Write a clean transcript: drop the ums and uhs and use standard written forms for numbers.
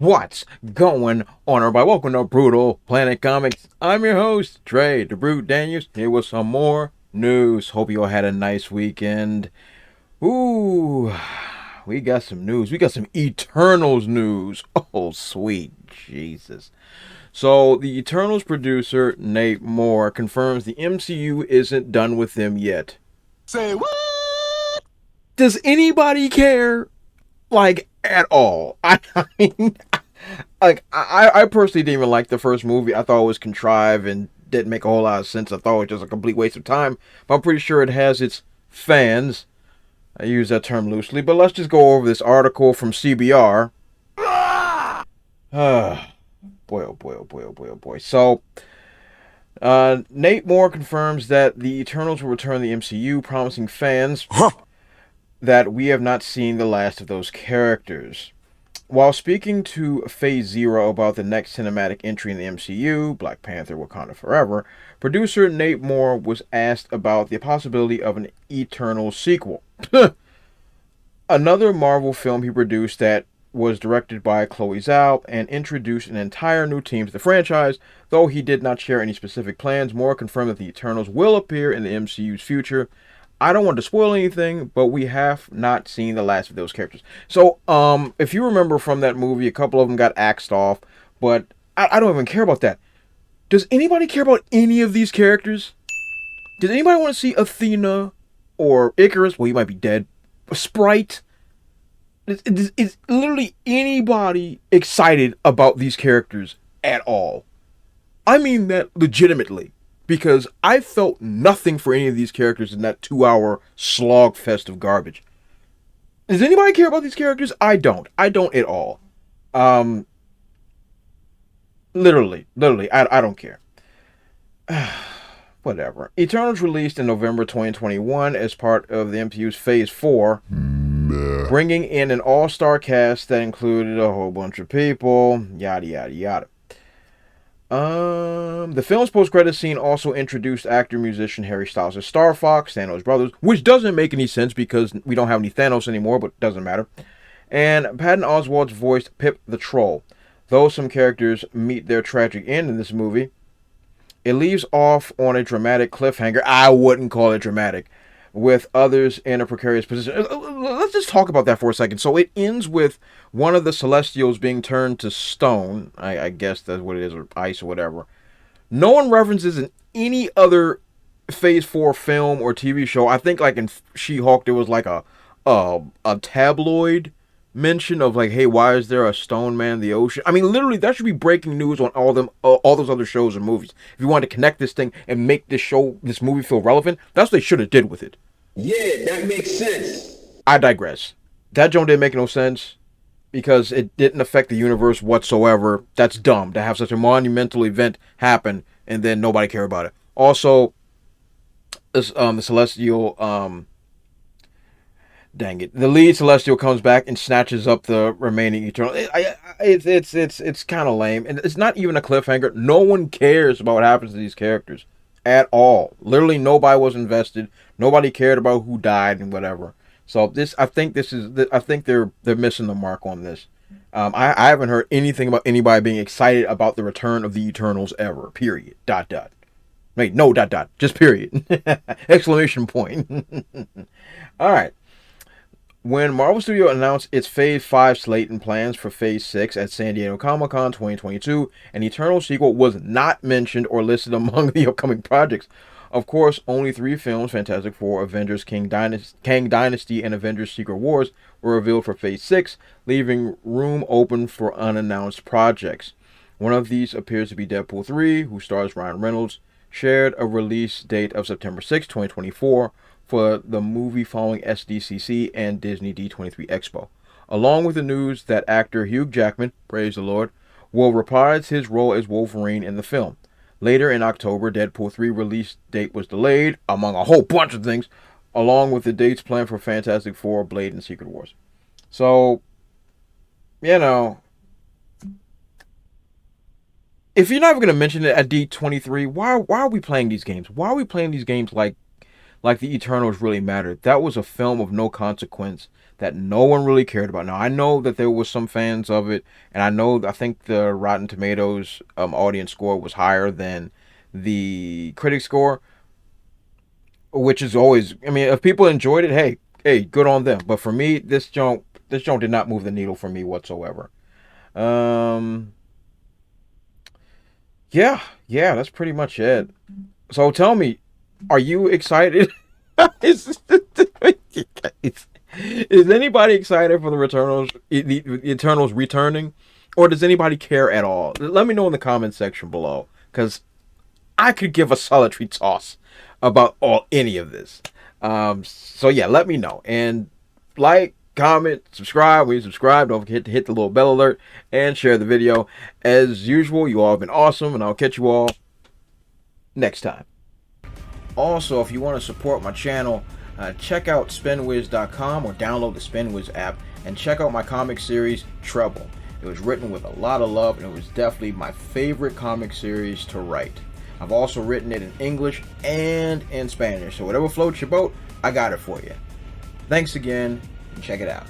What's going on, everybody? Welcome to Brutal Planet Comics. I'm your host, Trey the Brute Daniels, here with some more news. Hope you all had a nice weekend. Ooh, we got some news. We got some Eternals news. Oh, sweet Jesus. So, the Eternals producer, Nate Moore, confirms the MCU isn't done with them yet. Say what? Does anybody care? Like, at all? I mean, I personally didn't even like the first movie. I thought it was contrived and didn't make a whole lot of sense. I thought it was just a complete waste of time. But I'm pretty sure it has its fans. I use that term loosely. But let's just go over this article from CBR. Boy, oh boy, oh boy, oh boy, oh boy. So, Nate Moore confirms that the Eternals will return to the MCU, promising fans that we have not seen the last of those characters. While speaking to Phase Zero about the next cinematic entry in the MCU, Black Panther Wakanda Forever, producer Nate Moore was asked about the possibility of an Eternal sequel. Another Marvel film he produced that was directed by Chloe Zhao and introduced an entire new team to the franchise. Though he did not share any specific plans, Moore confirmed that the Eternals will appear in the MCU's future. I don't want to spoil anything, but we have not seen the last of those characters. So, if you remember from that movie, a couple of them got axed off, but I don't even care about that. Does anybody care about any of these characters? Does anybody want to see Athena or Icarus? Well, he might be dead. Sprite? Is literally anybody excited about these characters at all? I mean that legitimately. Because I felt nothing for any of these characters in that 2-hour slog fest of garbage. Does anybody care about these characters? I don't. I don't at all. Literally, I don't care. Whatever. Eternals released in November 2021 as part of the MCU's Phase 4, bringing in an all-star cast that included a whole bunch of people, yada yada yada. The film's post-credits scene also introduced actor-musician Harry Styles as Star Fox, Thanos' brothers, which doesn't make any sense because we don't have any Thanos anymore, but doesn't matter. And Patton Oswalt's voiced Pip the Troll. Though some characters meet their tragic end in this movie, it leaves off on a dramatic cliffhanger. I wouldn't call it dramatic. With others in a precarious position. Let's just talk about that for a second. So it ends with one of the Celestials being turned to stone. I guess that's what it is, or ice or whatever. No one references in any other Phase 4 film or TV show. I think like in She-Hulk there was like a tabloid mention of like, hey, why is there a stone man in the ocean? I mean, literally that should be breaking news on all those other shows and movies. If you want to connect this thing and make this movie feel relevant, that's what they should have did with it. Yeah, that makes sense. I digress. That joint didn't make no sense because it didn't affect the universe whatsoever. That's dumb to have such a monumental event happen and then nobody care about it. Also, this the Celestial dang it, the lead Celestial comes back and snatches up the remaining Eternal. It's kind of lame, and it's not even a cliffhanger. No one cares about what happens to these characters at all. Literally, nobody was invested. Nobody cared about who died and whatever. So I think they're missing the mark on this. I haven't heard anything about anybody being excited about the return of the Eternals ever. Period. Dot dot. Wait, no dot dot. Just period. Exclamation point. All right. When Marvel Studios announced its Phase 5 slate and plans for Phase 6 at San Diego Comic-Con 2022, an Eternal sequel was not mentioned or listed among the upcoming projects. Of course, only 3 films, Fantastic Four, Avengers, Kang Dynasty, and Avengers Secret Wars, were revealed for Phase 6, leaving room open for unannounced projects. One of these appears to be Deadpool 3, who stars Ryan Reynolds, shared a release date of September 6, 2024, for the movie following SDCC and Disney D23 Expo, along with the news that actor Hugh Jackman, praise the Lord, will reprise his role as Wolverine in the film. Later in October, Deadpool 3 release date was delayed, among a whole bunch of things, along with the dates planned for Fantastic Four, Blade, and Secret Wars. So, you know, if you're not even going to mention it at D23, why are we playing these games? Why are we playing these games like the Eternals really mattered? That was a film of no consequence that no one really cared about. Now I know that there was some fans of it, and I think the Rotten Tomatoes audience score was higher than the critic score, which is always, I mean, if people enjoyed it, hey, good on them. But for me, this joint did not move the needle for me whatsoever. Um, yeah, that's pretty much it. So tell me, are you excited? is, is anybody excited for the the Eternals returning, or does anybody care at all? Let me know in the comment section below, because I could give a solitary toss about any of this. So yeah, let me know, and like, comment, subscribe. When you subscribe, don't forget to hit the little bell alert and share the video. As usual, you all have been awesome, and I'll catch you all next time. Also, if you want to support my channel, check out spinwiz.com or download the Spinwiz app and check out my comic series Treble. It was written with a lot of love, and it was definitely my favorite comic series to write. I've also written it in English and in Spanish, so whatever floats your boat, I got it for you. Thanks again, and check it out.